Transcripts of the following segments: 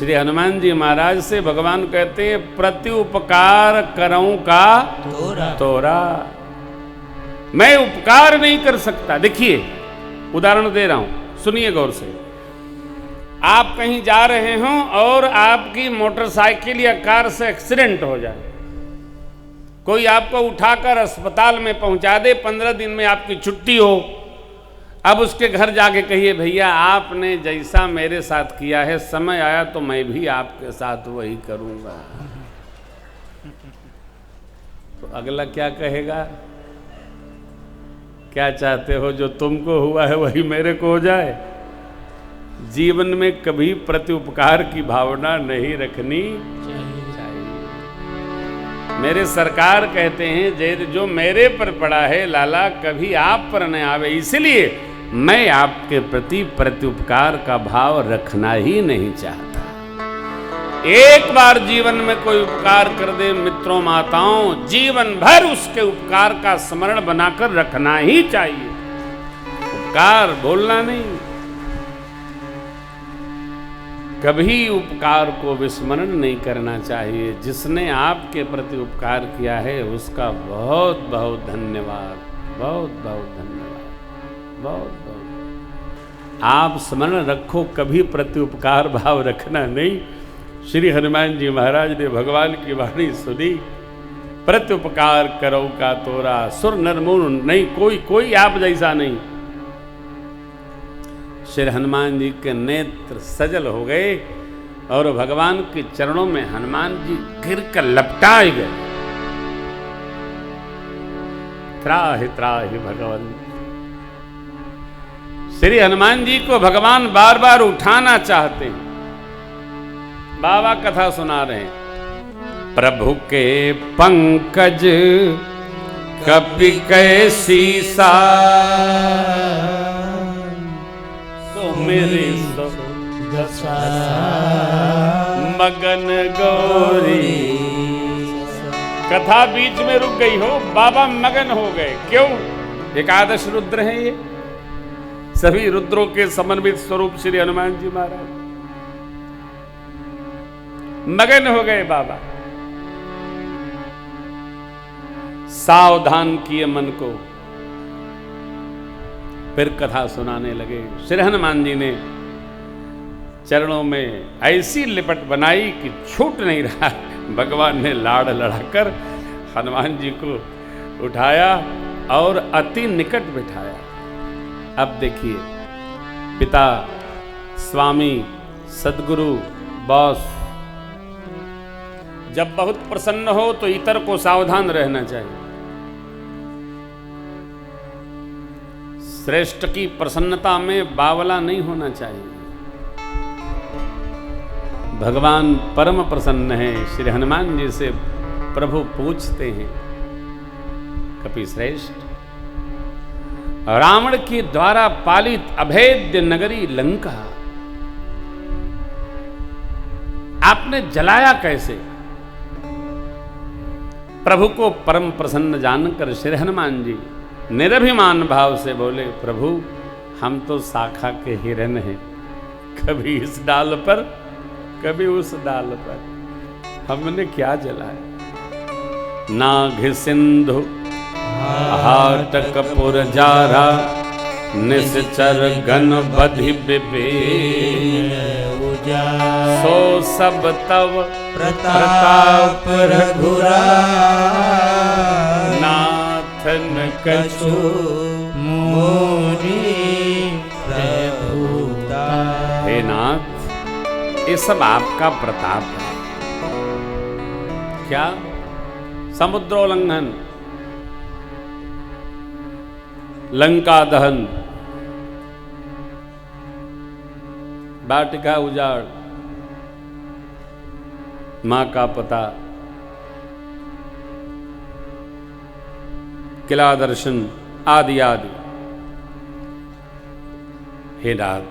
श्री हनुमान जी महाराज से भगवान कहते हैं प्रति उपकार करऊं का तोरा। मैं उपकार नहीं कर सकता। देखिए उदाहरण दे रहा हूं, सुनिए गौर से। आप कहीं जा रहे हो और आपकी मोटरसाइकिल या कार से एक्सीडेंट हो जाए, कोई आपको उठाकर अस्पताल में पहुंचा दे, 15 दिन में आपकी छुट्टी हो। अब उसके घर जाके कहिए भैया आपने जैसा मेरे साथ किया है, समय आया तो मैं भी आपके साथ वही करूंगा। तो अगला क्या कहेगा? क्या चाहते हो जो तुमको हुआ है वही मेरे को हो जाए? जीवन में कभी प्रत्युपकार की भावना नहीं रखनी चाहिए। मेरे सरकार कहते हैं जो मेरे पर पड़ा है लाला कभी आप पर न आवे, इसलिए मैं आपके प्रति प्रत्युपकार का भाव रखना ही नहीं चाहता। एक बार जीवन में कोई उपकार कर दे मित्रों माताओं, जीवन भर उसके उपकार का स्मरण बनाकर रखना ही चाहिए। उपकार भूलना नहीं। कभी उपकार को विस्मरण नहीं करना चाहिए। जिसने आपके प्रति उपकार किया है उसका बहुत बहुत धन्यवाद, बहुत बहुत धन्यवाद, बहुत बहुत। आप स्मरण रखो, कभी प्रति उपकार भाव रखना नहीं। श्री हनुमान जी महाराज ने भगवान की वाणी सुनी, प्रत्युपकार करो का तोरा, सुर नर मुनि नहीं कोई आप जैसा नहीं। श्री हनुमान जी के नेत्र सजल हो गए और भगवान के चरणों में हनुमान जी गिर कर लपटाए गए। त्राहि त्राहि भगवान। श्री हनुमान जी को भगवान बार बार उठाना चाहते हैं। बाबा कथा सुना रहे हैं। प्रभु के पंकज कपि कैसी सा, मेरे मगन गौरी। कथा बीच में रुक गई हो, बाबा मगन हो गए। क्यों? एकादश रुद्र हैं ये, सभी रुद्रों के समन्वित स्वरूप श्री हनुमान जी महाराज मगन हो गए। बाबा सावधान किए मन को, फिर कथा सुनाने लगे। श्री हनुमान जी ने चरणों में ऐसी लिपट बनाई कि छूट नहीं रहा। भगवान ने लाड़ लड़ाकर हनुमान जी को उठाया और अति निकट बिठाया। अब देखिए, पिता, स्वामी, सदगुरु, बॉस जब बहुत प्रसन्न हो तो इतर को सावधान रहना चाहिए। श्रेष्ठ की प्रसन्नता में बावला नहीं होना चाहिए। भगवान परम प्रसन्न है। श्री हनुमान जी से प्रभु पूछते हैं, कपि श्रेष्ठ, रावण के द्वारा पालित अभेद्य नगरी लंका आपने जलाया कैसे? प्रभु को परम प्रसन्न जानकर श्री हनुमान जी निरभिमान भाव से बोले, प्रभु हम तो शाखा के हिरन हैं, कभी इस डाल पर कभी उस डाल पर, हमने क्या जलाया? नाघ सिंधु हाटक पुरजारा, निश्चर गण बधि विपेन, सो सब तव प्रताप रघुरा, नाथन कछु मोरी प्रभुता। हे नाथ, ये सब आपका प्रताप है। क्या? समुद्रोल्लंघन, लंका दहन, वाटिका उजाड़, मां का पता, किला दर्शन आदि आदि। हे नाथ,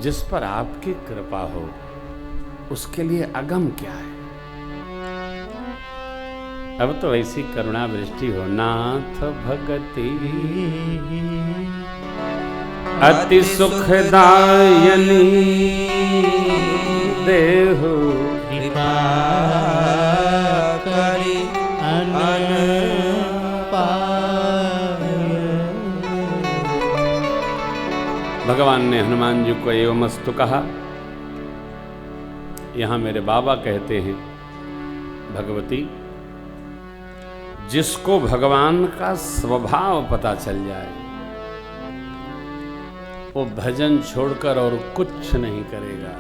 जिस पर आपकी कृपा हो उसके लिए अगम क्या है? अब तो ऐसी करुणा वृष्टि हो। नाथ भगति अति सुखदायनी, देहु कृपा करी अन पाय। भगवान ने हनुमान जी को एवमस्तु कहा। यहां मेरे बाबा कहते हैं, भगवती, जिसको भगवान का स्वभाव पता चल जाए वो भजन छोड़कर और कुछ नहीं करेगा।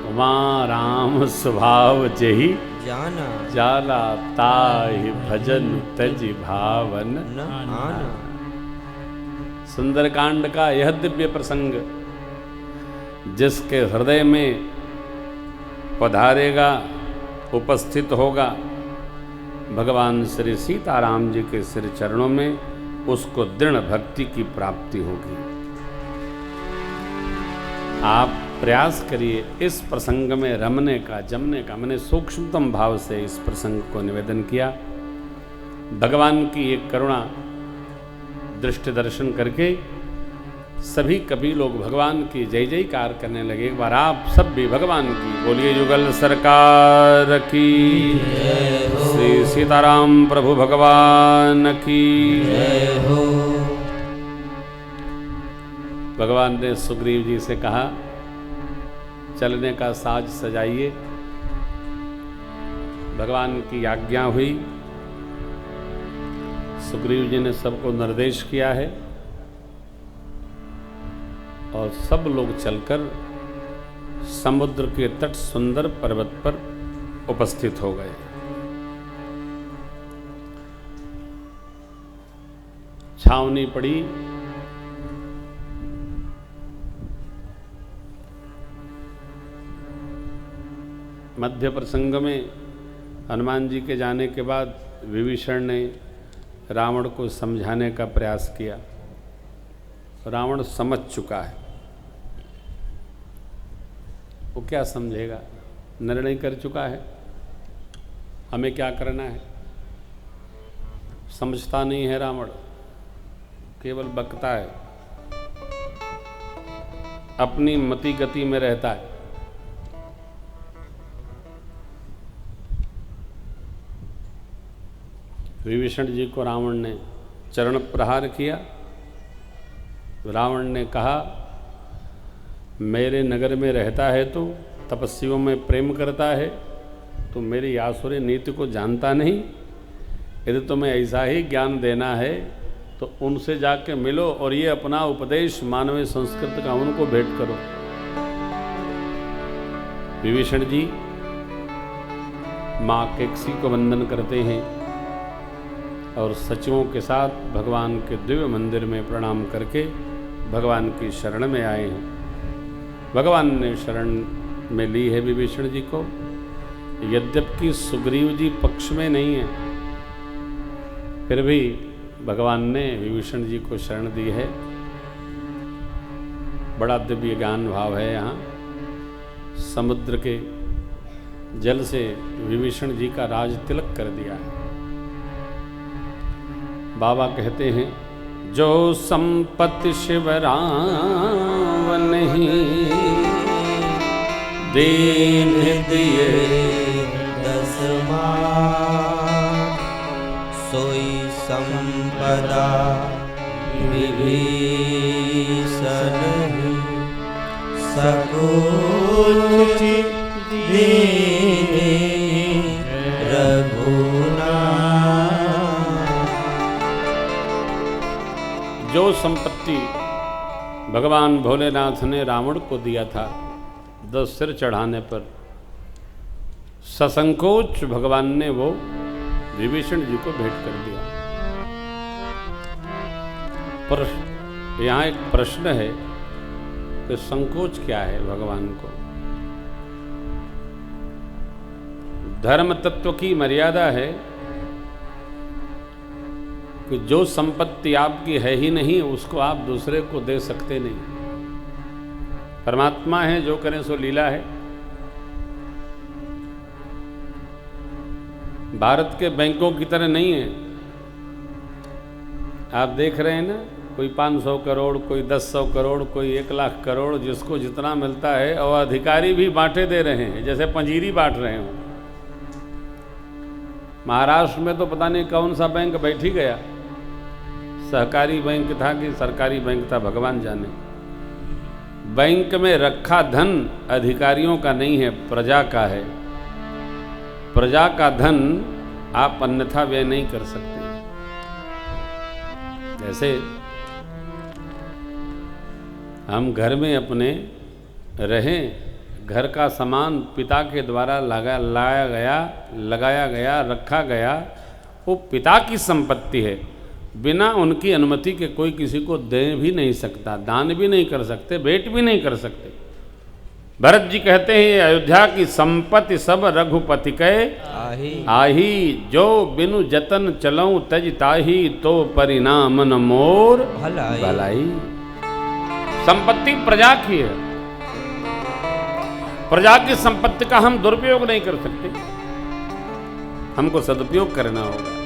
उमा राम स्वभाव जही जाना जाला ताहि भजन तज भावन न आना। सुंदरकांड का यह दिव्य प्रसंग जिसके हृदय में पधारेगा, उपस्थित होगा, भगवान श्री सीताराम जी के श्री चरणों में, उसको दृढ़ भक्ति की प्राप्ति होगी। आप प्रयास करिए इस प्रसंग में रमने का, जमने का। मैंने सूक्ष्मतम भाव से इस प्रसंग को निवेदन किया। भगवान की एक करुणा दृष्टि दर्शन करके सभी कवि लोग भगवान की जय जयकार करने लगे। एक बार आप सब भी भगवान की बोलिए। युगल सरकार की, श्री सीताराम प्रभु भगवान की जय हो। भगवान ने सुग्रीव जी से कहा, चलने का साज सजाइए। भगवान की आज्ञा हुई। सुग्रीव जी ने सबको निर्देश किया है और सब लोग चलकर समुद्र के तट सुंदर पर्वत पर उपस्थित हो गए। छावनी पड़ी। मध्य प्रसंग में हनुमान जी के जाने के बाद विभीषण ने रावण को समझाने का प्रयास किया। रावण समझ चुका है। वो क्या समझेगा, निर्णय कर चुका है हमें क्या करना है। समझता नहीं है रावण, केवल बकता है, अपनी मति गति में रहता है। विभीषण जी को रावण ने चरण प्रहार किया। रावण ने कहा, मेरे नगर में रहता है तो तपस्वियों में प्रेम करता है, तो मेरी आसुरी नीति को जानता नहीं। यदि तुम्हें ऐसा ही ज्ञान देना है तो उनसे जाके मिलो और ये अपना उपदेश मानवीय संस्कृत का उनको भेंट करो। विभीषण जी माँ केकसी को वंदन करते हैं और सचिवों के साथ भगवान के दिव्य मंदिर में प्रणाम करके भगवान की शरण में आए हैं। भगवान ने शरण में ली है विभीषण जी को। यद्यपि सुग्रीव जी पक्ष में नहीं है, फिर भी भगवान ने विभीषण जी को शरण दी है। बड़ा दिव्य ज्ञान भाव है यहाँ। समुद्र के जल से विभीषण जी का राज तिलक कर दिया है। बाबा कहते हैं, जो संपत्ति शिव राम नहीं दीन दिए दसमा, सोई संपदा विभीषण सकुच दीने रघुनाथ। जो संपत्ति भगवान भोलेनाथ ने रावण को दिया था 10 सिर चढ़ाने पर, ससंकोच भगवान ने वो विभीषण जी को भेंट कर दिया। पर यहाँ एक प्रश्न है कि संकोच क्या है भगवान को। धर्म तत्व की मर्यादा है कि जो संपत्ति आपकी है ही नहीं उसको आप दूसरे को दे सकते नहीं। परमात्मा है, जो करें सो लीला है। भारत के बैंकों की तरह नहीं है। आप देख रहे हैं ना, कोई 500 करोड़, कोई 10 करोड़, कोई 1 लाख करोड़, जिसको जितना मिलता है, और अधिकारी भी बांटे दे रहे हैं जैसे पंजीरी बांट रहे हो। महाराष्ट्र में तो पता नहीं कौन सा बैंक बैठ ही गया, सहकारी बैंक था कि सरकारी बैंक था, भगवान जाने। बैंक में रखा धन अधिकारियों का नहीं है, प्रजा का है। प्रजा का धन आप अन्यथा व्यय नहीं कर सकते। जैसे हम घर में अपने रहें, घर का सामान पिता के द्वारा लगाया गया, रखा गया, वो पिता की संपत्ति है। बिना उनकी अनुमति के कोई किसी को दे भी नहीं सकता, दान भी नहीं कर सकते, भेंट भी नहीं कर सकते। भरत जी कहते हैं, अयोध्या की संपत्ति सब रघुपति के आही, जो बिनु जतन चलऊं तज ताही, तो परिणाम न मोर भलाई। संपत्ति प्रजा की है, प्रजा की संपत्ति का हम दुरुपयोग नहीं कर सकते, हमको सदुपयोग करना होगा।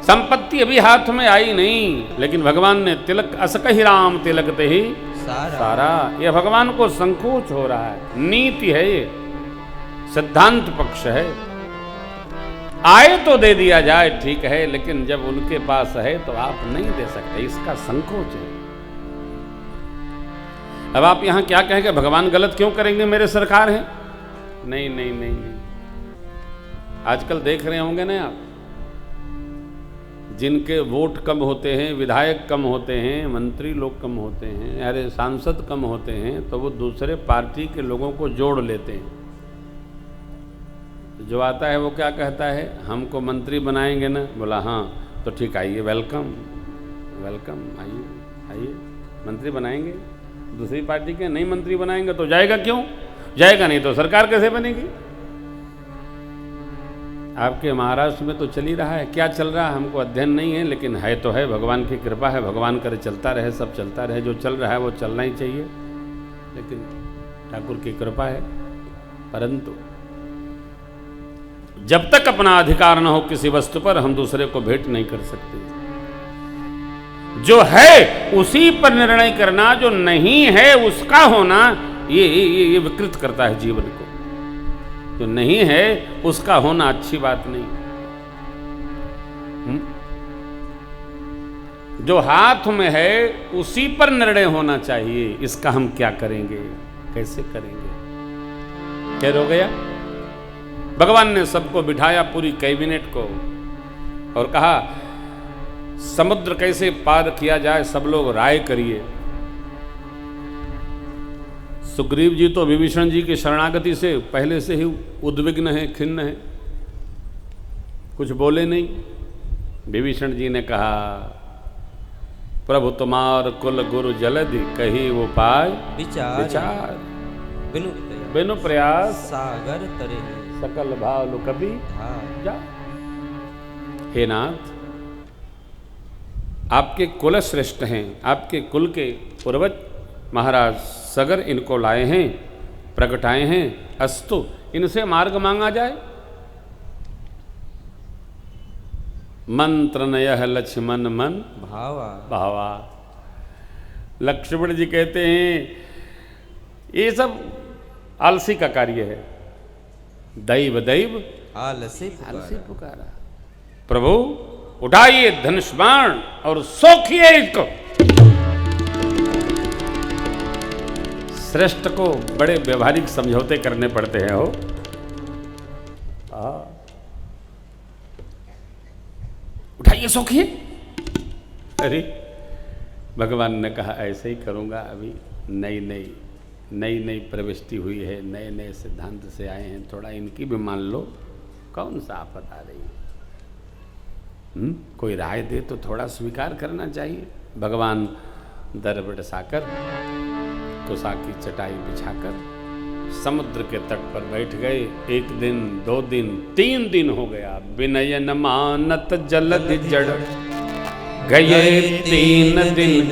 संपत्ति अभी हाथ में आई नहीं, लेकिन भगवान ने तिलक असकहि राम तिलक ते ही सारा। यह भगवान को संकोच हो रहा है, नीति है, ये सिद्धांत पक्ष है। आए तो दे दिया जाए, ठीक है, लेकिन जब उनके पास है तो आप नहीं दे सकते, इसका संकोच है। अब आप यहां क्या कहेंगे, भगवान गलत क्यों करेंगे, मेरे सरकार है? नहीं नहीं नहीं नहीं। आजकल देख रहे होंगे ना आप, जिनके वोट कम होते हैं, विधायक कम होते हैं, मंत्री लोग कम होते हैं, अरे सांसद कम होते हैं, तो वो दूसरे पार्टी के लोगों को जोड़ लेते हैं। जो आता है वो क्या कहता है, हमको मंत्री बनाएंगे ना? बोला हाँ, तो ठीक, आइए, वेलकम वेलकम, आइए आइए, मंत्री बनाएंगे। दूसरी पार्टी के नहीं मंत्री बनाएंगे तो जाएगा क्यों? जाएगा नहीं तो सरकार कैसे बनेगी? आपके महाराष्ट्र में तो चल ही रहा है। क्या चल रहा है हमको अध्ययन नहीं है, लेकिन है तो है, भगवान की कृपा है, भगवान करे चलता रहे, सब चलता रहे। जो चल रहा है वो चलना ही चाहिए, लेकिन ठाकुर की कृपा है। परंतु जब तक अपना अधिकार न हो किसी वस्तु पर, हम दूसरे को भेंट नहीं कर सकते। जो है उसी पर निर्णय करना, जो नहीं है उसका होना, ये विकृत करता है जीवन को। जो नहीं है उसका होना अच्छी बात नहीं। जो हाथ में है उसी पर निर्णय होना चाहिए। इसका हम क्या करेंगे, कैसे करेंगे? क्या हो गया? भगवान ने सबको बिठाया, पूरी कैबिनेट को, और कहा समुद्र कैसे पार किया जाए, सब लोग राय करिए। सुग्रीव जी तो विभीषण जी की शरणागति से पहले से ही उद्विग्न है, खिन्न है, कुछ बोले नहीं। विभीषण जी ने कहा, प्रभु तुम्हार कुल गुरु जलधि, कही उपाय विचार, बिनु प्रयास सागर तरे, सकल भाव कभी जा। हे नाथ, आपके कुल श्रेष्ठ हैं, आपके कुल के पूर्वज महाराज सगर इनको लाए हैं, प्रगटाए हैं, अस्तु इनसे मार्ग मांगा जाए। मंत्र नयह लक्ष्मण मन भावा भावा। लक्ष्मण जी कहते हैं ये सब आलसी का कार्य है। दैव दैव आलसी पुकारा। प्रभु उठाइए धनुष बाण और सोखिए इसको। श्रेष्ठ को बड़े व्यवहारिक समझौते करने पड़ते हैं। हो उठाइए, सोखिए। अरे भगवान ने कहा ऐसे ही करूंगा। अभी नई प्रविष्टि हुई है, नए नए सिद्धांत से आए हैं, थोड़ा इनकी भी मान लो। कौन सा आफत आ रही है? कोई राय दे तो थोड़ा स्वीकार करना चाहिए। भगवान दरबड़ साकर कुसा की चटाई बिछाकर समुद्र के तट पर बैठ गए। 1 दिन, 2 दिन, 3 दिन हो गया। विनयन मानत जलद जड़ गए 3 दिन।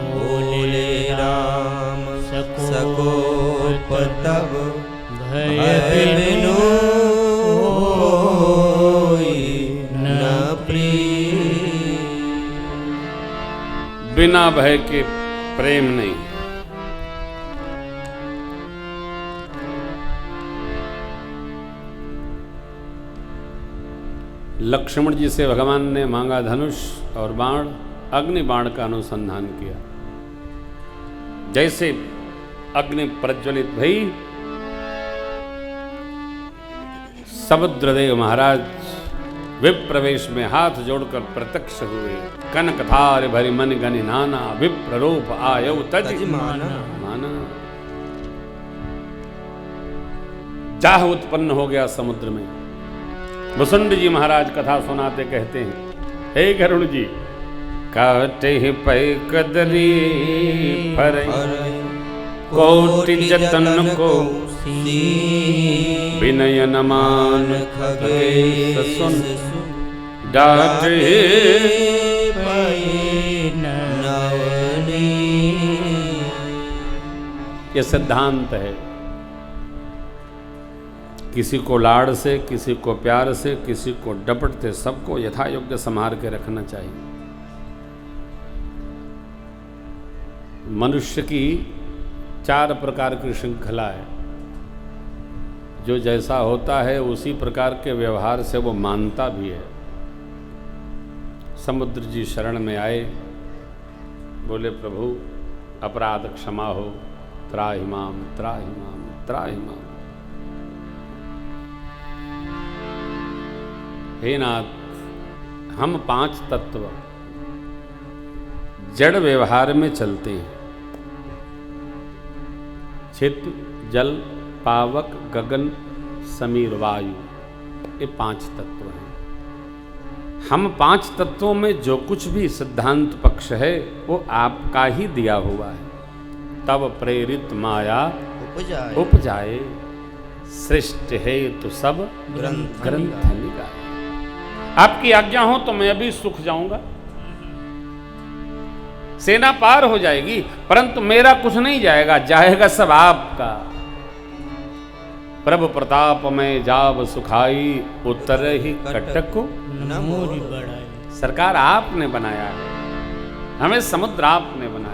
बोले राम सकोप तब भय बिनु होई। बिना भय के प्रेम नहीं। लक्ष्मण जी से भगवान ने मांगा धनुष और बाण, अग्नि बाण का अनुसंधान किया। जैसे अग्नि प्रज्वलित भई, समुद्रदेव महाराज विप्रवेश में हाथ जोड़कर प्रत्यक्ष हुए। कनकथार भरी मन गनि नाना, विप्र रूप आयो तज माना। चाह उत्पन्न हो गया समुद्र में। वसुंड जी महाराज कथा सुनाते कहते हैं, हे गरुड़ जी, काटे पै कदली फर कोटि जतन को विनय नमान खगेश सुन डाटे ये सिद्धांत है। किसी को लाड़ से, किसी को प्यार से, किसी को डपटते, सबको यथा योग्य संभाल के रखना चाहिए। मनुष्य की 4 प्रकार की श्रृंखला है। जो जैसा होता है उसी प्रकार के व्यवहार से वो मानता भी है। समुद्र जी शरण में आए, बोले प्रभु अपराध क्षमा हो, त्राहि माम त्राहि माम त्राहि माम। हे नाथ, हम 5 तत्व जड़ व्यवहार में चलते हैं। छिद्र, जल, पावक, गगन, समीर, वायु, ये 5 तत्व हैं। हम 5 तत्वों में जो कुछ भी सिद्धांत पक्ष है वो आपका ही दिया हुआ है। तब प्रेरित माया उपजाए, सृष्टि है तो सब ग्रंथ निकाय। आपकी आज्ञा हो तो मैं अभी सुख जाऊंगा, सेना पार हो जाएगी, परंतु मेरा कुछ नहीं जाएगा, जाएगा सब आपका। प्रभु प्रताप में जाब सुखाई, उतर ही कटक न मोरी बढ़ाई। सरकार आपने बनाया है, हमें समुद्र आपने बनाया।